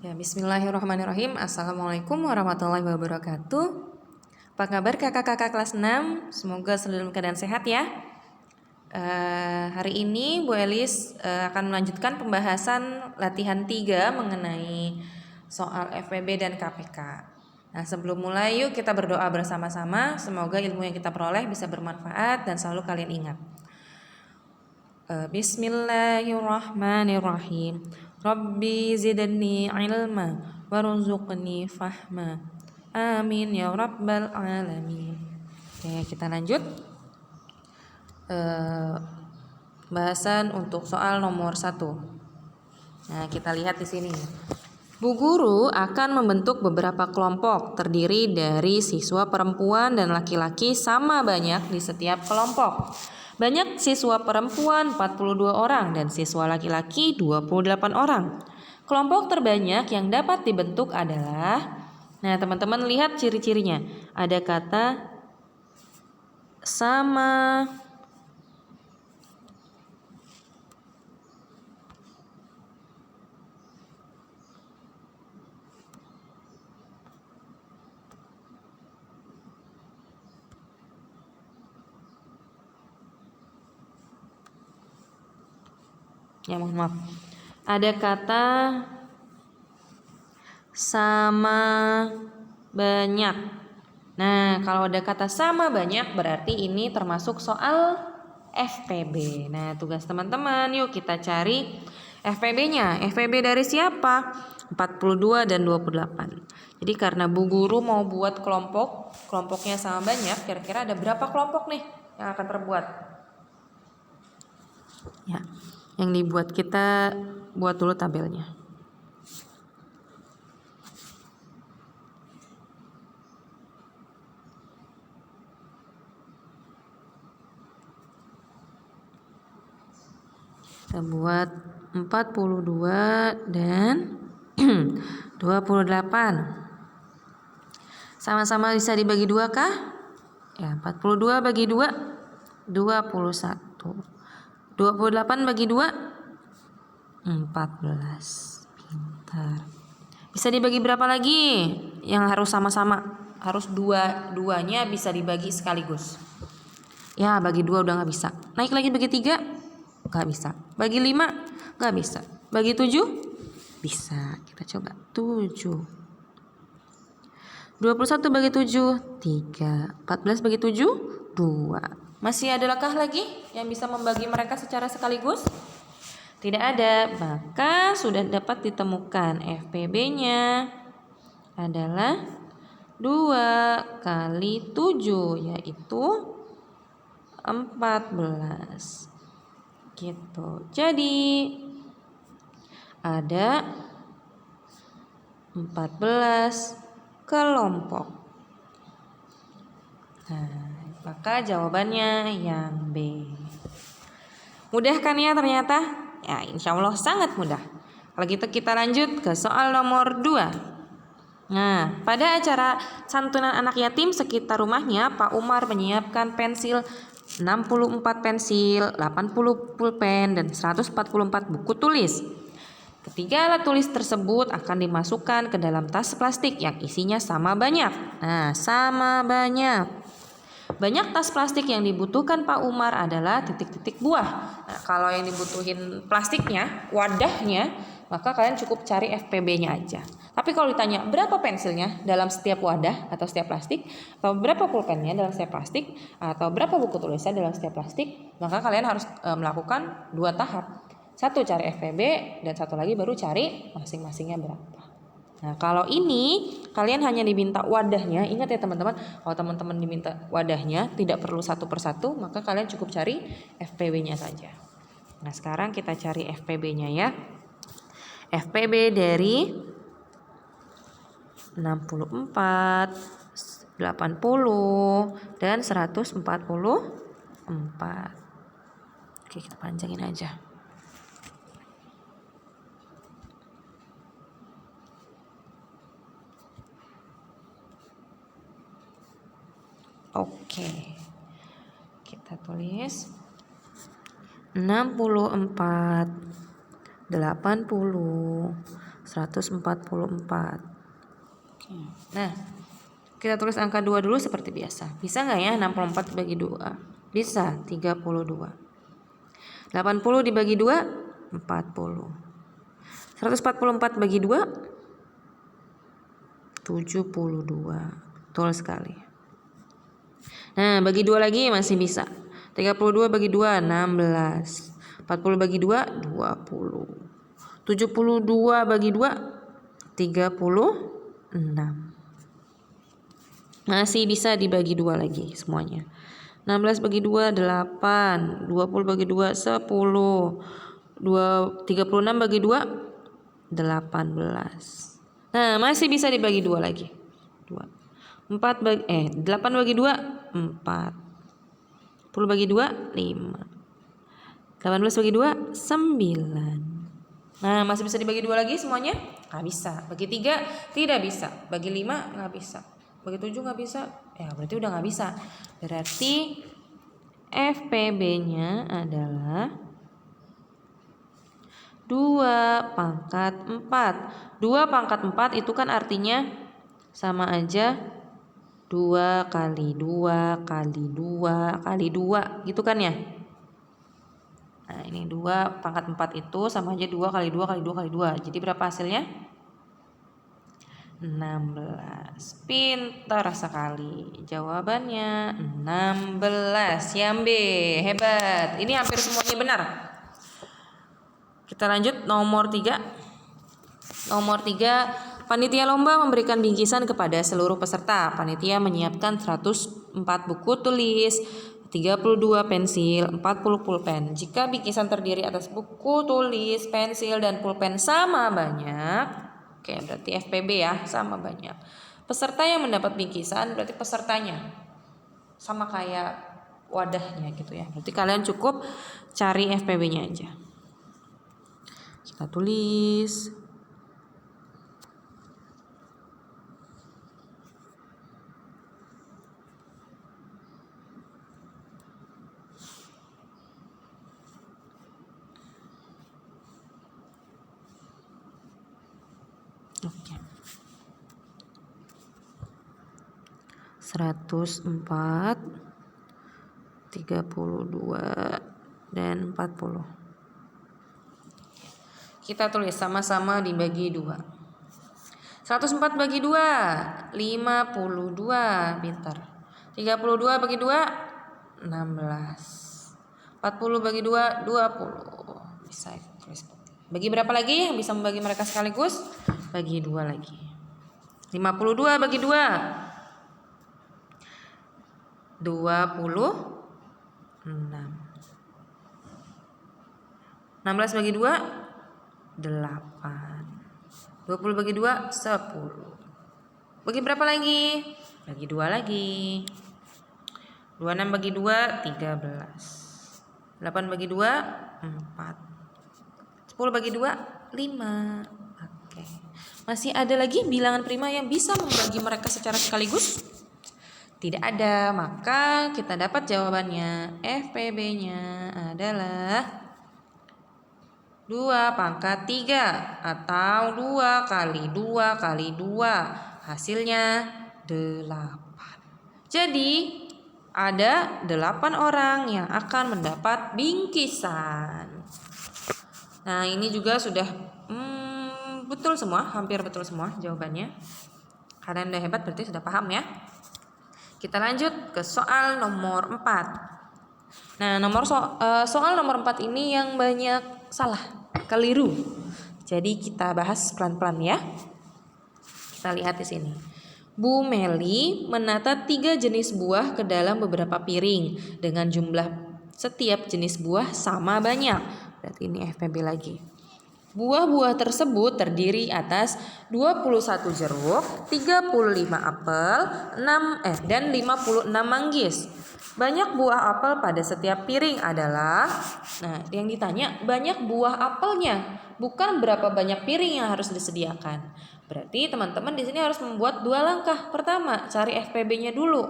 Ya, bismillahirrahmanirrahim. Assalamualaikum warahmatullahi wabarakatuh. Apa kabar kakak-kakak kelas 6? Semoga selalu dalam keadaan sehat ya. Hari ini Bu Elis akan melanjutkan pembahasan latihan 3 mengenai soal FPB dan KPK. Nah, sebelum mulai yuk kita berdoa bersama-sama. Semoga ilmu yang kita peroleh bisa bermanfaat dan selalu kalian ingat. Bismillahirrahmanirrahim. Rabbi zidni ilma warzuqni fahma. Amin ya rabbal alamin. Oke, kita lanjut. Bahasan untuk soal nomor 1. Nah, kita lihat di sini. Bu guru akan membentuk beberapa kelompok terdiri dari siswa perempuan dan laki-laki sama banyak di setiap kelompok. Banyak siswa perempuan 42 orang dan siswa laki-laki 28 orang. Kelompok terbanyak yang dapat dibentuk adalah, nah teman-teman lihat ciri-cirinya. Ada kata sama, ya mohon maaf. Ada kata sama banyak. Nah, kalau ada kata sama banyak berarti ini termasuk soal FPB. Nah, tugas teman-teman yuk kita cari FPB-nya. FPB dari siapa? 42 dan 28. Jadi karena Bu Guru mau buat kelompoknya sama banyak, kira-kira ada berapa kelompok nih yang akan terbuat? Ya, yang dibuat kita buat dulu tabelnya. Kita buat 42 dan 28. Sama-sama bisa dibagi 2 kah? Ya, 42 bagi 2 21. 28 bagi 2 14. Pintar. Bisa dibagi berapa lagi? Yang harus sama-sama. Harus duanya bisa dibagi sekaligus. Ya, bagi 2 udah gak bisa. Naik lagi bagi 3? Gak bisa. Bagi 5? Gak bisa. Bagi 7? Bisa. Kita coba 7. 21 bagi 7 3. 14 bagi 7 2. Masih adakah lagi yang bisa membagi mereka secara sekaligus? Tidak ada. Maka sudah dapat ditemukan FPB-nya adalah 2 kali 7, yaitu 14. Gitu. Jadi ada 14 kelompok. Nah, maka jawabannya yang B. Mudah kan ya ternyata? Ya, insya Allah sangat mudah. Kalau gitu kita lanjut ke soal nomor 2. Nah, pada acara santunan anak yatim sekitar rumahnya, Pak Umar menyiapkan pensil 64 pensil, 80 pulpen, dan 144 buku tulis. Ketiga alat tulis tersebut akan dimasukkan ke dalam tas plastik yang isinya sama banyak. Nah, sama banyak. Banyak tas plastik yang dibutuhkan Pak Umar adalah titik-titik buah. Nah, kalau yang dibutuhin plastiknya, wadahnya, maka kalian cukup cari FPB-nya aja. Tapi kalau ditanya berapa pensilnya dalam setiap wadah atau setiap plastik, atau berapa pulpennya dalam setiap plastik, atau berapa buku tulisnya dalam setiap plastik, maka kalian harus melakukan 2 tahap. Satu cari FPB dan satu lagi baru cari masing-masingnya berapa. Nah, kalau ini kalian hanya diminta wadahnya. Ingat ya teman-teman, kalau teman-teman diminta wadahnya tidak perlu satu persatu, maka kalian cukup cari FPB-nya saja. Nah, sekarang kita cari FPB-nya ya. FPB dari 64, 80 dan 144. Oke, kita panjangin aja. Oke. Kita tulis 64, 80, 144. Oke. Nah, kita tulis angka 2 dulu seperti biasa. Bisa nggak ya 64 dibagi 2? Bisa, 32. 80 dibagi 2, 40. 144 bagi 2, 72. Betul sekali. Nah, bagi 2 lagi masih bisa. 32 bagi 2, 16. 40 bagi 2, 20. 72 bagi 2, 36. Masih bisa dibagi 2 lagi semuanya. 16 bagi 2, 8. 20 bagi 2, 10. 36 bagi 2, 18. Nah, masih bisa dibagi 2 lagi. 8 bagi 2, 4. 10 bagi 2, 5. 18 bagi 2, 9. Nah, masih bisa dibagi 2 lagi semuanya? Nggak bisa. Bagi 3 tidak bisa. Bagi 5 nggak bisa. Bagi 7 nggak bisa. Ya, berarti udah nggak bisa. Berarti FPB-nya adalah 2 pangkat 4. 2 pangkat 4 itu kan artinya sama aja 2 kali 2 kali 2 kali 2 gitu kan ya. Nah, ini 2 pangkat 4 itu sama aja 2 kali 2 kali 2 kali 2. Jadi berapa hasilnya? 16. Pintar sekali. Jawabannya 16. Yang B. Hebat. Ini hampir semuanya benar. Kita lanjut nomor 3. Nomor 3. Panitia lomba memberikan bingkisan kepada seluruh peserta. Panitia menyiapkan 104 buku tulis, 32 pensil, 40 pulpen. Jika bingkisan terdiri atas buku tulis, pensil, dan pulpen sama banyak, oke, berarti FPB ya, sama banyak. Peserta yang mendapat bingkisan berarti pesertanya. Sama kayak wadahnya gitu ya. Berarti kalian cukup cari FPB-nya aja. Kita tulis. Oke. 104, 32, dan 40. Kita tulis sama-sama dibagi 2. 104 bagi 2, 52. Pintar. 32 bagi 2, 16. 40 bagi 2, 20. Bisa tulis. Bagi berapa lagi yang bisa membagi mereka sekaligus? Bagi 2 lagi. 52 bagi 2, 26. 16 bagi 2, 8. 20 bagi 2, 10. Bagi berapa lagi? Bagi 2 lagi. 26 bagi 2, 13. 8 bagi 2, 4. 10 bagi 2, 5. Oke. Masih ada lagi bilangan prima yang bisa membagi mereka secara sekaligus? Tidak ada, maka kita dapat jawabannya. FPB-nya adalah 2 pangkat 3 atau 2 kali 2 kali 2. Hasilnya 8. Jadi ada 8 orang yang akan mendapat bingkisan. Nah, ini juga sudah betul semua, hampir betul semua jawabannya. Kalian udah hebat, berarti sudah paham ya. Kita lanjut ke soal nomor 4. Nah, soal nomor 4 ini yang banyak salah, keliru. Jadi kita bahas pelan-pelan ya. Kita lihat di sini. Bu Meli menata 3 jenis buah ke dalam beberapa piring dengan jumlah setiap jenis buah sama banyak. Berarti ini FPB lagi. Buah-buah tersebut terdiri atas 21 jeruk, 35 apel, dan 56 manggis. Banyak buah apel pada setiap piring adalah, nah yang ditanya banyak buah apelnya, bukan berapa banyak piring yang harus disediakan. Berarti teman-teman di sini harus membuat 2 langkah. Pertama, cari FPB-nya dulu.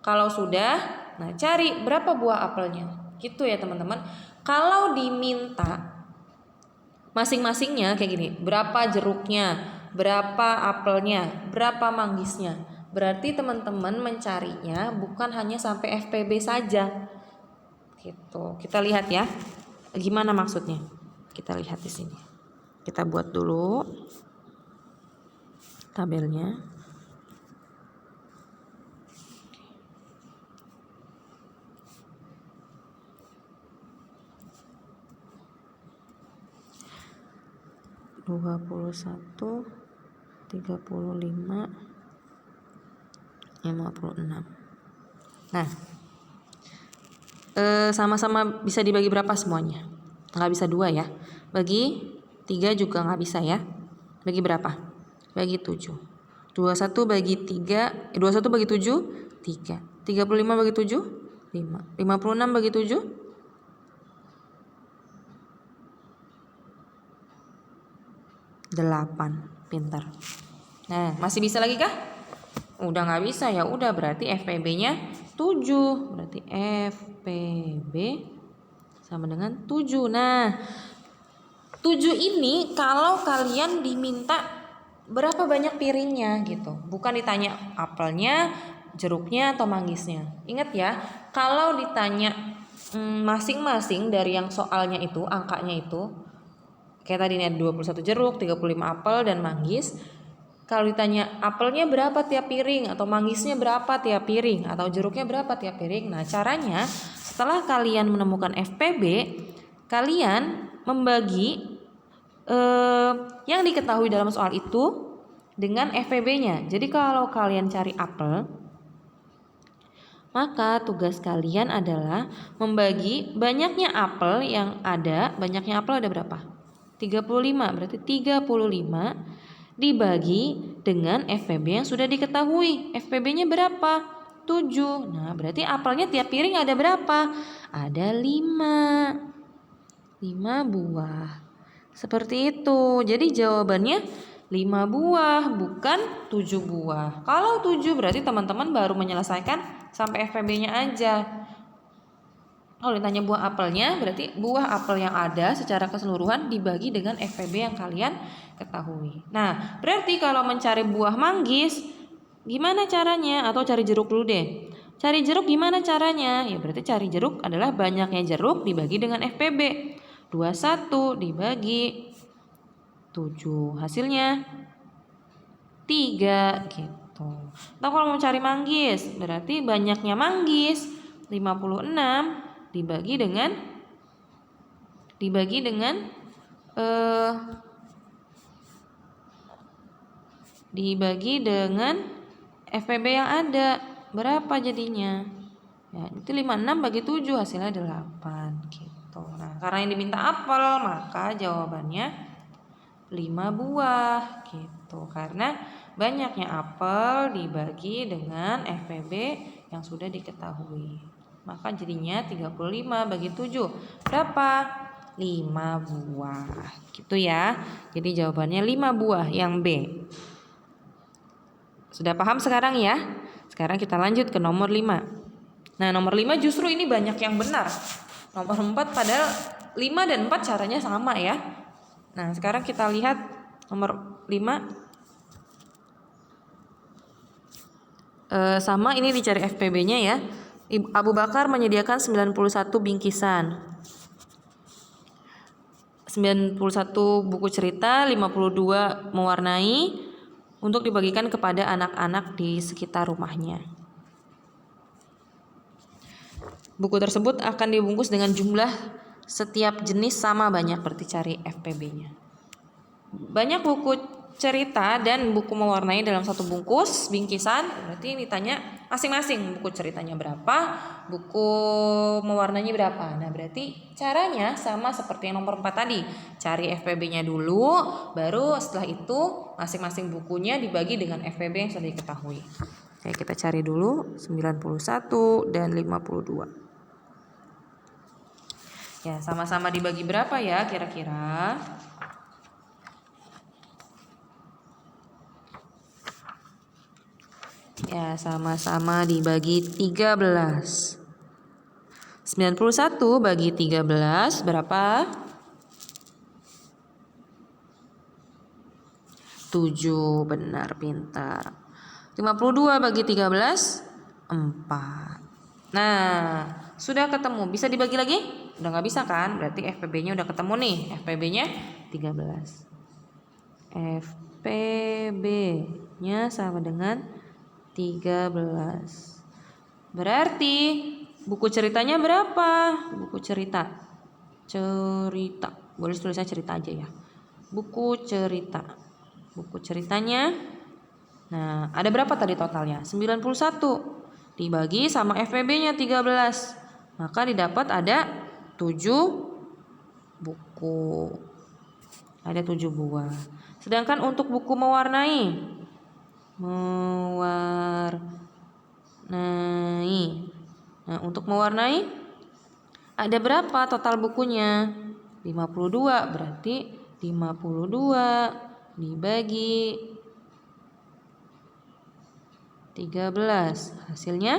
Kalau sudah, nah cari berapa buah apelnya. Gitu ya teman-teman. Kalau diminta masing-masingnya kayak gini. Berapa jeruknya, berapa apelnya, berapa manggisnya. Berarti teman-teman mencarinya bukan hanya sampai FPB saja. Gitu. Kita lihat ya. Gimana maksudnya? Kita lihat di sini. Kita buat dulu tabelnya. Dua puluh satu, 35, 56. Nah, sama-sama bisa dibagi berapa semuanya? Nggak bisa 2 ya. Bagi 3 juga nggak bisa ya. Bagi berapa? Bagi 7. 21 bagi 3, 21 bagi 7, 3. 35 bagi 7, 5. 56 bagi 7, 8. Pintar. Nah, masih bisa lagi kah? Udah nggak bisa ya. Udah, berarti FPB-nya 7. Berarti FPB sama dengan 7. Nah, 7 ini kalau kalian diminta berapa banyak piringnya gitu. Bukan ditanya apelnya, jeruknya atau manggisnya. Ingat ya, kalau ditanya masing-masing dari yang soalnya itu, angkanya itu, kayak tadi ini ada 21 jeruk, 35 apel dan manggis. Kalau ditanya apelnya berapa tiap piring, atau manggisnya berapa tiap piring, atau jeruknya berapa tiap piring. Nah, caranya setelah kalian menemukan FPB, kalian membagi yang diketahui dalam soal itu dengan FPB-nya. Jadi kalau kalian cari apel, maka tugas kalian adalah membagi banyaknya apel yang ada. Banyaknya apel ada berapa? 35. Berarti 35 dibagi dengan FPB yang sudah diketahui. FPB-nya berapa? 7. Nah, berarti apelnya tiap piring ada berapa? Ada 5. 5 buah. Seperti itu. Jadi jawabannya 5 buah, bukan 7 buah. Kalau 7 berarti teman-teman baru menyelesaikan sampai FPB-nya aja. Kalau ditanya buah apelnya, berarti buah apel yang ada secara keseluruhan dibagi dengan FPB yang kalian ketahui. Nah, berarti kalau mencari buah manggis, gimana caranya? Atau cari jeruk dulu deh. Cari jeruk gimana caranya? Ya berarti cari jeruk adalah banyaknya jeruk dibagi dengan FPB. 21 dibagi 7. Hasilnya 3 gitu. Atau kalau mau cari manggis, berarti banyaknya manggis 56 dibagi dengan FPB yang ada. Berapa jadinya? Ya, itu 56 bagi 7 hasilnya 8 gitu. Nah, karena yang diminta apel, maka jawabannya 5 buah gitu. Karena banyaknya apel dibagi dengan FPB yang sudah diketahui. Maka jadinya 35 bagi 7 berapa? 5 buah. Gitu ya. Jadi jawabannya 5 buah yang B. Sudah paham sekarang ya? Sekarang kita lanjut ke nomor 5. Nah, nomor 5 justru ini banyak yang benar. Nomor 4 padahal 5 dan 4 caranya sama ya. Nah, sekarang kita lihat nomor 5. Sama ini dicari FPB-nya ya. Abu Bakar menyediakan 91 bingkisan. 91 buku cerita, 52 mewarnai untuk dibagikan kepada anak-anak di sekitar rumahnya. Buku tersebut akan dibungkus dengan jumlah setiap jenis sama banyak, berarti cari FPB-nya. Banyak buku cerita dan buku mewarnai dalam satu bungkus bingkisan, berarti ditanya masing-masing buku ceritanya berapa, buku mewarnainya berapa. Nah, berarti caranya sama seperti yang nomor 4 tadi. Cari FPB-nya dulu, baru setelah itu masing-masing bukunya dibagi dengan FPB yang sudah diketahui. Oke, kita cari dulu 91 dan 52. Ya, sama-sama dibagi berapa ya kira-kira? Ya, sama-sama dibagi 13. 91 bagi 13 berapa? 7. Benar, pintar. 52 bagi 13, 4. Nah, sudah ketemu. Bisa dibagi lagi? Udah nggak bisa kan? Berarti FPB-nya udah ketemu nih. FPB-nya 13. FPB-nya sama dengan 13. Berarti buku ceritanya berapa? Buku cerita. Cerita. Boleh tulisnya cerita aja ya. Buku cerita. Buku ceritanya. Nah, ada berapa tadi totalnya? 91. Dibagi sama FPB-nya 13. Maka didapat ada 7 buku. Ada 7 buah. Sedangkan untuk buku mewarnai. Nah, untuk mewarnai ada berapa total bukunya? 52. Berarti 52 dibagi 13. Hasilnya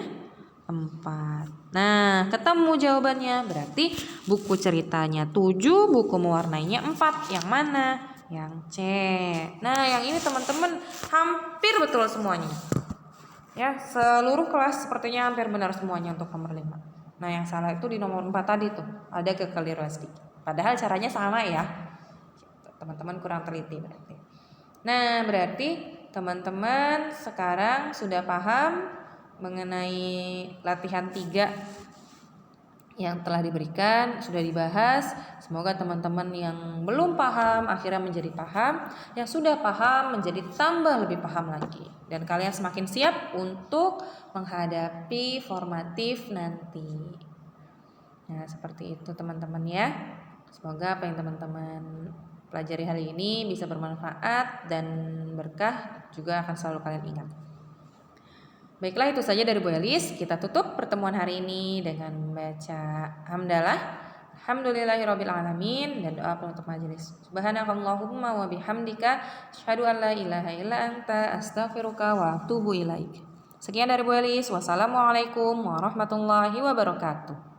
4. Nah, ketemu jawabannya. Berarti buku ceritanya 7, buku mewarnainya 4. Yang mana? Yang C. Nah, yang ini teman-teman hampir betul semuanya. Ya, seluruh kelas sepertinya hampir benar semuanya untuk nomor 5. Nah, yang salah itu di nomor 4 tadi tuh. Ada kekeliruan sedikit. Padahal caranya sama ya. Teman-teman kurang teliti berarti. Nah, berarti teman-teman sekarang sudah paham mengenai latihan 3 yang telah diberikan, sudah dibahas. Semoga teman-teman yang belum paham akhirnya menjadi paham, yang sudah paham menjadi tambah lebih paham lagi, dan kalian semakin siap untuk menghadapi formatif nanti. Nah, seperti itu teman-teman ya. Semoga apa yang teman-teman pelajari hari ini bisa bermanfaat dan berkah, juga akan selalu kalian ingat. Baiklah, itu saja dari Bu Elis. Kita tutup pertemuan hari ini dengan membaca hamdalah, alhamdulillahirabbil alamin, dan doa penutup majelis. Subhanakallahumma wa bihamdika asyhadu an la ilaha illa anta astaghfiruka wa atubu ilaik. Sekian dari Bu Elis. Wassalamualaikum warahmatullahi wabarakatuh.